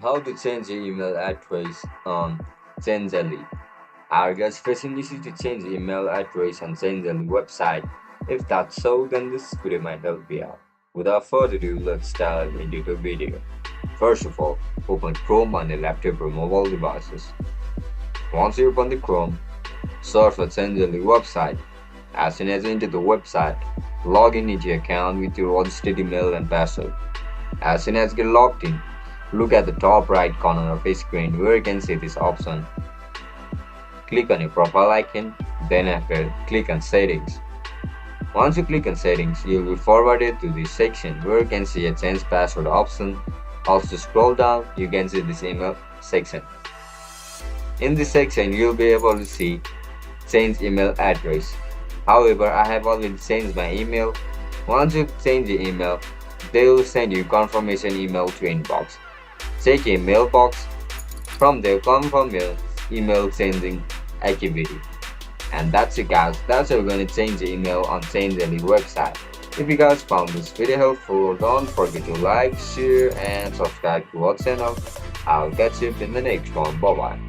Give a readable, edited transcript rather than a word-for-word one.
How to change your email address on Changelly. Are you guys facing issue to change email address on Changelly website? If that's so, then this video might help you out. Without further ado, let's dive into the video. First of all, open Chrome on your laptop or mobile devices. Once you open the Chrome, search for Changelly website. As soon as you enter the website, log in into your account with your registered email and password. As soon as you get logged in, look at the top right corner of your screen where you can see this option. Click on your profile icon, then after click on settings. Once you click on settings, you will be forwarded to this section where you can see a change password option. Also scroll down, you can see this email section. In this section, you'll be able to see change email address. However, I have already changed my email. Once you change the email, they will send you confirmation email to inbox. Check your mailbox. From there, confirm your email changing activity. And that's it, guys. That's how you're going to change the email on Changelly website. If you guys found this video helpful, don't forget to like, share, and subscribe to our channel. I'll catch you in the next one. Bye bye.